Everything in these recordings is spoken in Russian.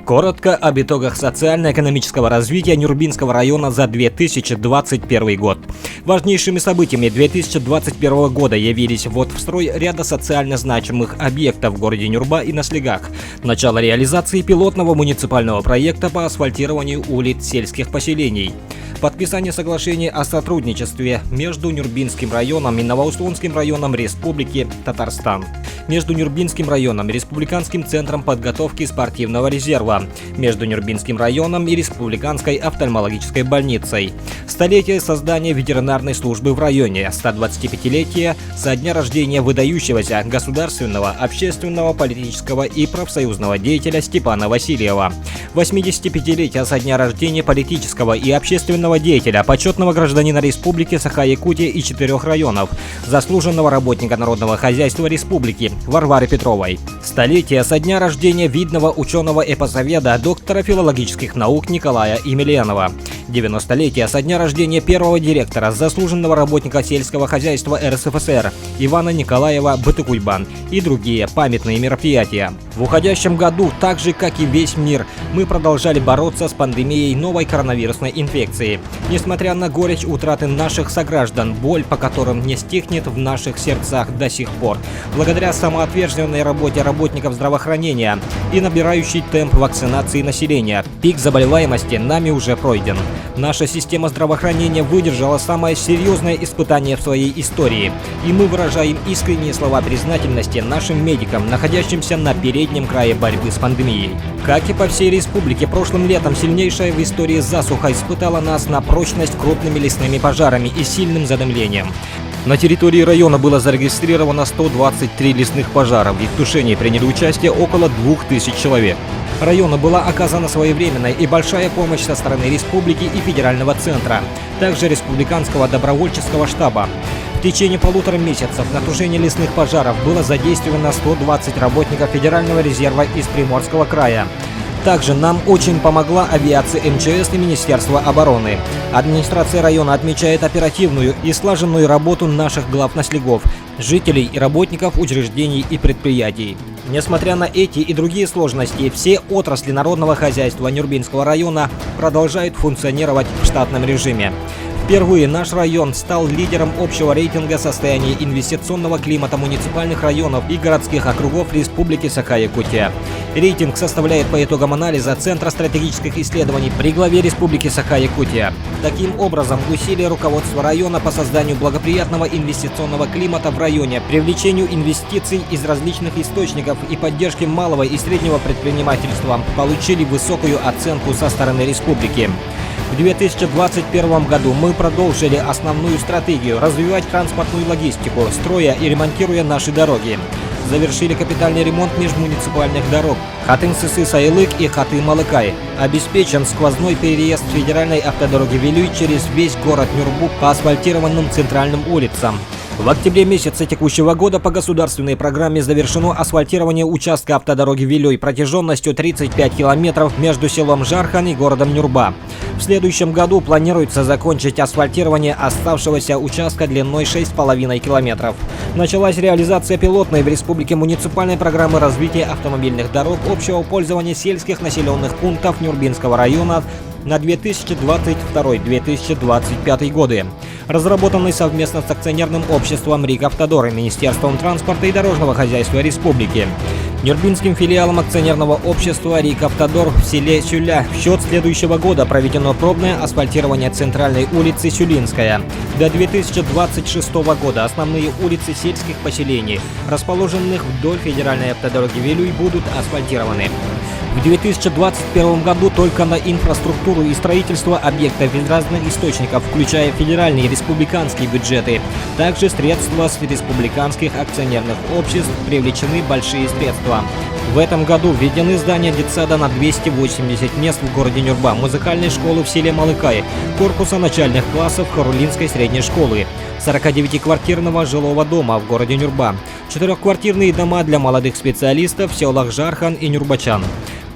Коротко об итогах социально-экономического развития Нюрбинского района за 2021 год. Важнейшими событиями 2021 года явились ввод в строй ряда социально значимых объектов в городе Нюрба и на Слегах, начало реализации пилотного муниципального проекта по асфальтированию улиц сельских поселений, подписание соглашения о сотрудничестве между Нюрбинским районом и Новоуслонским районом Республики Татарстан, между Нюрбинским районом и Республиканским центром подготовки спортивного резерва, между Нюрбинским районом и Республиканской офтальмологической больницей, столетие создания ветеринарной службы в районе, 125-летие со дня рождения выдающегося государственного, общественного, политического и профсоюзного деятеля Степана Васильева, 85-летие со дня рождения политического и общественного деятеля, почетного гражданина Республики Саха-Якутия и 4 районов, заслуженного работника народного хозяйства Республики Варвары Петровой. Столетие со дня рождения видного ученого-эпосоведа, доктора филологических наук Николая Емельянова. 90-летие со дня рождения первого директора, заслуженного работника сельского хозяйства РСФСР Ивана Николаева Бытыкульбан и другие памятные мероприятия. В уходящем году, так же как и весь мир, мы продолжали бороться с пандемией новой коронавирусной инфекции. Несмотря на горечь утраты наших сограждан, боль по которым не стихнет в наших сердцах до сих пор, благодаря самоотверженной работе работников здравоохранения и набирающий темп вакцинации населения, пик заболеваемости нами уже пройден. Наша система здравоохранения выдержала самое серьезное испытание в своей истории, и мы выражаем искренние слова признательности нашим медикам, находящимся на переднем крае борьбы с пандемией. Как и по всей республике, прошлым летом сильнейшая в истории засуха испытала нас на прочность крупными лесными пожарами и сильным задымлением. На территории района было зарегистрировано 123 лесных пожара. В их тушении приняли участие около 2000 человек. Району была оказана своевременная и большая помощь со стороны республики и федерального центра, также республиканского добровольческого штаба. В течение 1,5 месяцев на тушение лесных пожаров было задействовано 120 работников Федерального резерва из Приморского края. Также нам очень помогла авиация МЧС и Министерство обороны. Администрация района отмечает оперативную и слаженную работу наших глав на Слегов, жителей и работников учреждений и предприятий. Несмотря на эти и другие сложности, все отрасли народного хозяйства Нюрбинского района продолжают функционировать в штатном режиме. Впервые наш район стал лидером общего рейтинга состояния инвестиционного климата муниципальных районов и городских округов Республики Саха-Якутия. Рейтинг составляет по итогам анализа Центра стратегических исследований при главе Республики Саха-Якутия. Таким образом, усилия руководства района по созданию благоприятного инвестиционного климата в районе, привлечению инвестиций из различных источников и поддержке малого и среднего предпринимательства получили высокую оценку со стороны республики. В 2021 году мы продолжили основную стратегию развивать транспортную логистику, строя и ремонтируя наши дороги. Завершили капитальный ремонт межмуниципальных дорог Хатын-Сысы-Сайлык и Хаты-Малыкай. Обеспечен сквозной переезд федеральной автодороги Вилюй через весь город Нюрбу по асфальтированным центральным улицам. В октябре месяца текущего года по государственной программе завершено асфальтирование участка автодороги Вилюй протяженностью 35 километров между селом Жархан и городом Нюрба. В следующем году планируется закончить асфальтирование оставшегося участка длиной 6,5 километров. Началась реализация пилотной в республике муниципальной программы развития автомобильных дорог общего пользования сельских населенных пунктов Нюрбинского района на 2022-2025 годы, разработанный совместно с акционерным обществом РИК Автодор и Министерством транспорта и дорожного хозяйства республики. Нюрбинским филиалом акционерного общества РИК Автодор в селе Сюля в счет следующего года проведено пробное асфальтирование центральной улицы Сюлинская. До 2026 года основные улицы сельских поселений, расположенных вдоль федеральной автодороги Вилюй, будут асфальтированы. В 2021 году только на инфраструктуру и строительство объектов из разных источников, включая федеральные и республиканские бюджеты, также средства с республиканских акционерных обществ, привлечены большие средства. В этом году введены здания детсада на 280 мест в городе Нюрба, музыкальной школы в селе Малыкай, корпуса начальных классов Харулинской средней школы, 49-квартирного жилого дома в городе Нюрба, 4-квартирные дома для молодых специалистов в селах Жархан и Нюрбачан.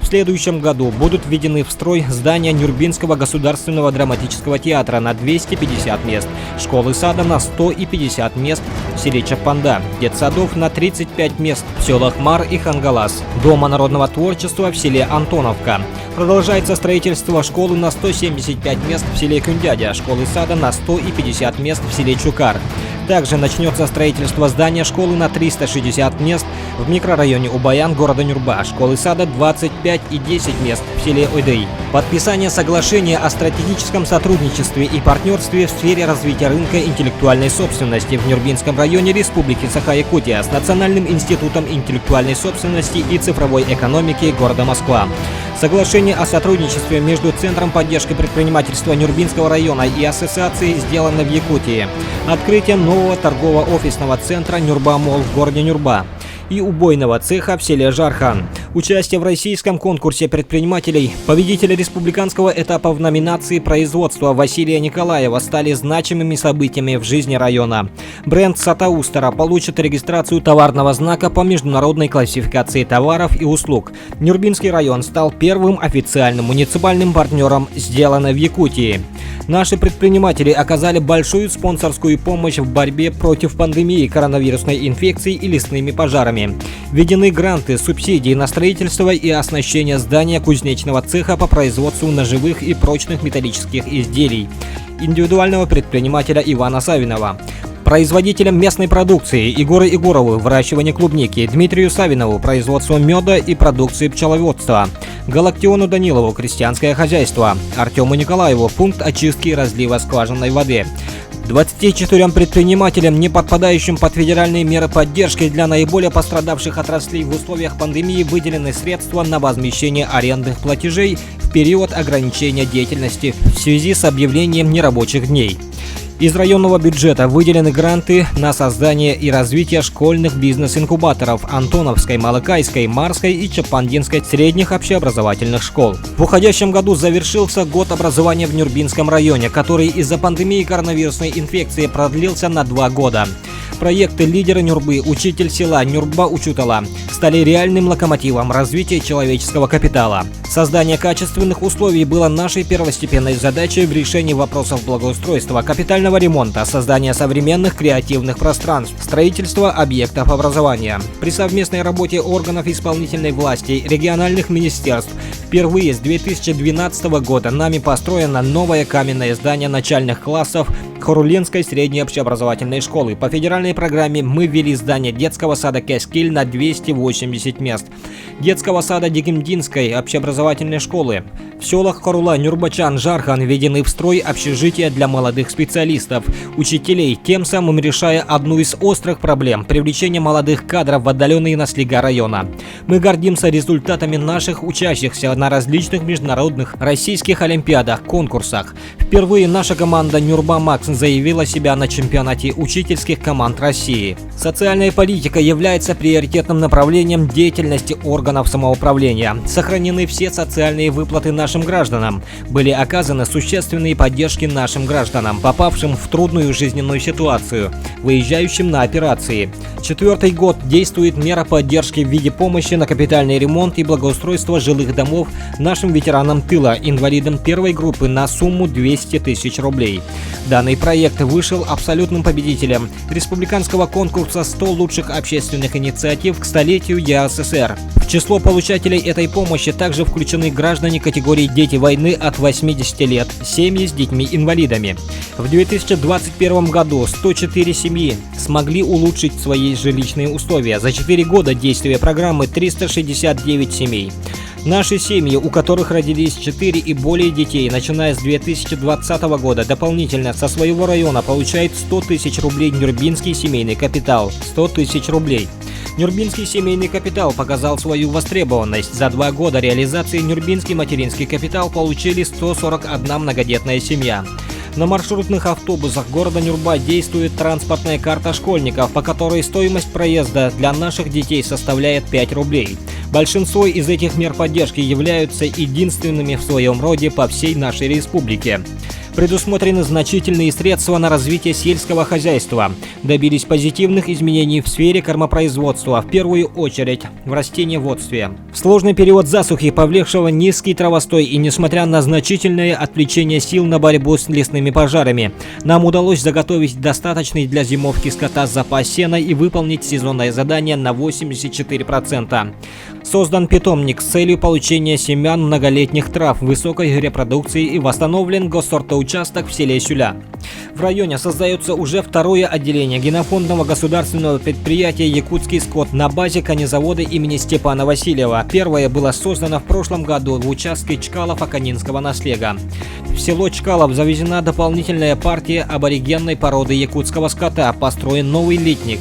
В следующем году будут введены в строй здания Нюрбинского государственного драматического театра на 250 мест, школы-сада на 150 мест в селе Чапанда, детсадов на 35 мест в селах Мар и Хангалас, Дома народного творчества в селе Антоновка. Продолжается строительство школы на 175 мест в селе Кюндядя, школы-сада на 150 мест в селе Чукар. Также начнется строительство здания школы на 360 мест в микрорайоне Убаян города Нюрба, школы-сада 25 и 10 мест в селе Ойдей. Подписание соглашения о стратегическом сотрудничестве и партнерстве в сфере развития рынка интеллектуальной собственности в Нюрбинском районе Республики Саха-Якутия с Национальным институтом интеллектуальной собственности и цифровой экономики города Москва. Соглашение о сотрудничестве между Центром поддержки предпринимательства Нюрбинского района и Ассоциацией сделано в Якутии. Открытие нового торгового офисного центра «Нюрба-Молл» в городе Нюрба и убойного цеха в селе Жархан. Участие в российском конкурсе предпринимателей победителя республиканского этапа в номинации «Производство» Василия Николаева стали значимыми событиями в жизни района. Бренд Сатаустера получит регистрацию товарного знака по международной классификации товаров и услуг. Нюрбинский район стал первым официальным муниципальным партнером «Сделано в Якутии». Наши предприниматели оказали большую спонсорскую помощь в борьбе против пандемии коронавирусной инфекции и лесными пожарами. Введены гранты, субсидии на строительство и оснащение здания кузнечного цеха по производству ножевых и прочных металлических изделий индивидуального предпринимателя Ивана Савинова. Производителям местной продукции Егору Егорову выращивание клубники, Дмитрию Савинову производство меда и продукции пчеловодства, Галактиону Данилову крестьянское хозяйство, Артему Николаеву пункт очистки и разлива скважинной воды. 24 предпринимателям, не подпадающим под федеральные меры поддержки для наиболее пострадавших отраслей в условиях пандемии, выделены средства на возмещение арендных платежей в период ограничения деятельности в связи с объявлением нерабочих дней. Из районного бюджета выделены гранты на создание и развитие школьных бизнес-инкубаторов Антоновской, Малакайской, Марской и Чапандинской средних общеобразовательных школ. В уходящем году завершился год образования в Нюрбинском районе, который из-за пандемии коронавирусной инфекции продлился на 2 года. Проекты «Лидеры Нюрбы», «Учитель села», «Нюрба Учутала» стали реальным локомотивом развития человеческого капитала. Создание качественных условий было нашей первостепенной задачей в решении вопросов благоустройства, капитального ремонта, создания современных креативных пространств, строительства объектов образования. При совместной работе органов исполнительной власти, региональных министерств впервые с 2012 года нами построено новое каменное здание начальных классов Хорулинской средней общеобразовательной школы. По федеральной программе мы ввели здание детского сада Кескиль на 280 мест, детского сада Дикимдинской общеобразовательной школы. В селах Хорула, Нюрбачан, Жархан введены в строй общежития для молодых специалистов, учителей, тем самым решая одну из острых проблем – привлечения молодых кадров в отдаленные наслега района. Мы гордимся результатами наших учащихся на различных международных российских олимпиадах, конкурсах. Впервые наша команда Нюрба Макс заявила себя на чемпионате учительских команд России. Социальная политика является приоритетным направлением деятельности органов самоуправления. Сохранены все социальные выплаты нашим гражданам. Были оказаны существенные поддержки нашим гражданам, попавшим в трудную жизненную ситуацию, выезжающим на операции. 4-й год действует мера поддержки в виде помощи на капитальный ремонт и благоустройство жилых домов нашим ветеранам тыла, инвалидам первой группы на сумму 200 тысяч рублей. Данный проект вышел абсолютным победителем республиканского конкурса «100 лучших общественных инициатив к столетию ЯССР». В число получателей этой помощи также включены граждане категории «Дети войны» от 80 лет, семьи с детьми-инвалидами. В 2021 году 104 семьи смогли улучшить свои жилищные условия. За 4 года действия программы 369 семей. Наши семьи, у которых родились 4 и более детей, начиная с 2020 года, дополнительно со своего района получают 100 тысяч рублей Нюрбинский семейный капитал. 100 тысяч рублей. Нюрбинский семейный капитал показал свою востребованность. За 2 года реализации Нюрбинский материнский капитал получили 141 многодетная семья. На маршрутных автобусах города Нюрба действует транспортная карта школьников, по которой стоимость проезда для наших детей составляет 5 рублей. Большинство из этих мер поддержки являются единственными в своем роде по всей нашей республике. Предусмотрены значительные средства на развитие сельского хозяйства. Добились позитивных изменений в сфере кормопроизводства, в первую очередь в растениеводстве. В сложный период засухи, повлекшего низкий травостой и несмотря на значительное отвлечение сил на борьбу с лесными пожарами, нам удалось заготовить достаточный для зимовки скота запас сена и выполнить сезонное задание на 84%. Создан питомник с целью получения семян многолетних трав высокой репродукции и восстановлен госсортоучасток в селе Сюля. В районе создается уже второе отделение генофондного государственного предприятия «Якутский скот» на базе конезавода имени Степана Васильева. Первое было создано в прошлом году в участке Чкалов-Аканинского наслега. В село Чкалов завезена дополнительная партия аборигенной породы якутского скота, построен новый литник.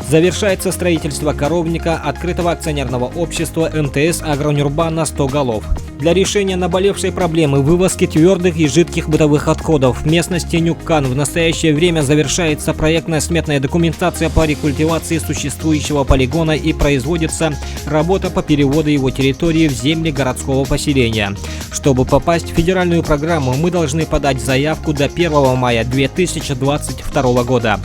Завершается строительство коровника открытого акционерного общества МТС «Агронюрба» на 100 голов. Для решения наболевшей проблемы вывозки твердых и жидких бытовых отходов в местности Нюккан в настоящее время завершается проектная сметная документация по рекультивации существующего полигона и производится работа по переводу его территории в земли городского поселения. Чтобы попасть в федеральную программу, мы должны подать заявку до 1 мая 2022 года.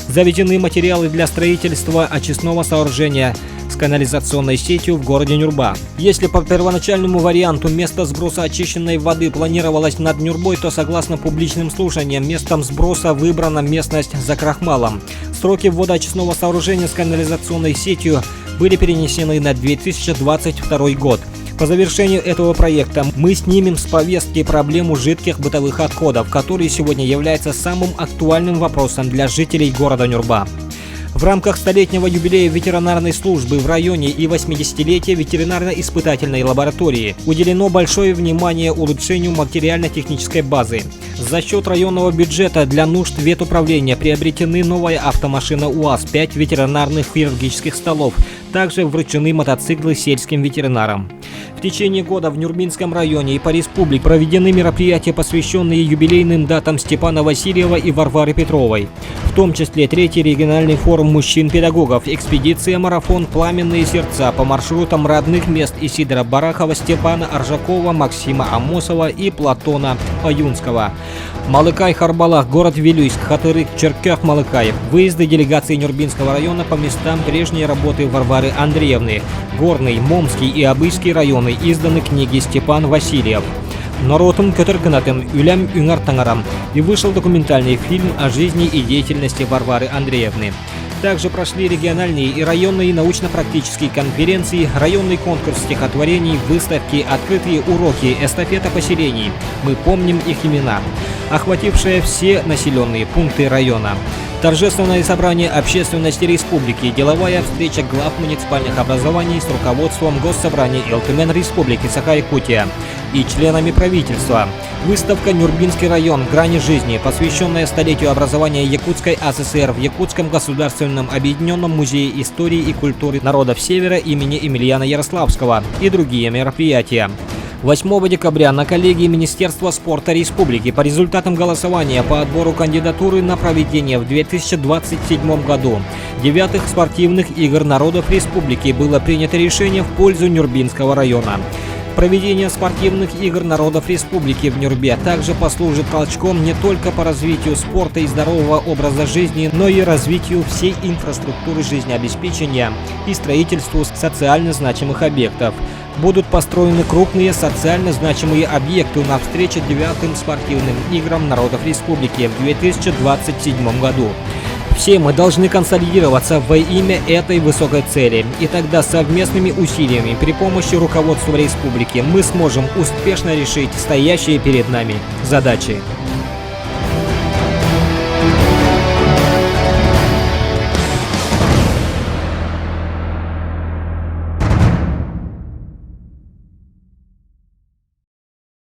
Завезены материалы для строительства очистного сооружения с канализационной сетью в городе Нюрба. Если по первоначальному варианту место сброса очищенной воды планировалось над Нюрбой, то согласно публичным слушаниям местом сброса выбрана местность за Крахмалом. Сроки ввода очистного сооружения с канализационной сетью были перенесены на 2022 год. По завершению этого проекта мы снимем с повестки проблему жидких бытовых отходов, который сегодня является самым актуальным вопросом для жителей города Нюрба. В рамках столетнего юбилея ветеринарной службы в районе и 80-летия ветеринарно-испытательной лаборатории уделено большое внимание улучшению материально-технической базы. За счет районного бюджета для нужд ветуправления приобретены новая автомашина УАЗ, 5 ветеринарных хирургических столов. Также вручены мотоциклы сельским ветеринарам. В течение года в Нюрбинском районе и по республике проведены мероприятия, посвященные юбилейным датам Степана Васильева и Варвары Петровой, в том числе 3-й региональный форум мужчин-педагогов, экспедиция «Марафон. Пламенные сердца» по маршрутам родных мест Исидора Барахова, Степана Аржакова, Максима Амосова и Платона Аюнского. Малыкай-Харбалах, город Вилюйск, Хатырык, Черкёв, Малыкаев. Выезды делегации Нюрбинского района по местам прежней работы Варвары Андреевны. Горный, Момский и Абыйский районы. Изданы книги Степан Васильев. Народом Көтергнатым Юлям Юнгартангарам. И вышел документальный фильм о жизни и деятельности Варвары Андреевны. Также прошли региональные и районные научно-практические конференции, районный конкурс стихотворений, выставки, открытые уроки, эстафета поселений. Мы помним их имена, охватившие все населенные пункты района. Торжественное собрание общественности республики, деловая встреча глав муниципальных образований с руководством Госсобрания ЛТМН Республики Саха-Якутия и членами правительства. Выставка «Нюрбинский район. Грани жизни», посвященная столетию образования Якутской АССР в Якутском государственном объединенном музее истории и культуры народов Севера имени Емельяна Ярославского и другие мероприятия. 8 декабря на коллегии Министерства спорта Республики по результатам голосования по отбору кандидатуры на проведение в 2027 году 9-х спортивных игр народов Республики было принято решение в пользу Нюрбинского района. Проведение спортивных игр народов Республики в Нюрбе также послужит толчком не только по развитию спорта и здорового образа жизни, но и развитию всей инфраструктуры жизнеобеспечения и строительству социально значимых объектов. Будут построены крупные социально значимые объекты на встрече 9-м спортивным играм народов Республики в 2027 году. Все мы должны консолидироваться во имя этой высокой цели, и тогда совместными усилиями при помощи руководства республики мы сможем успешно решить стоящие перед нами задачи.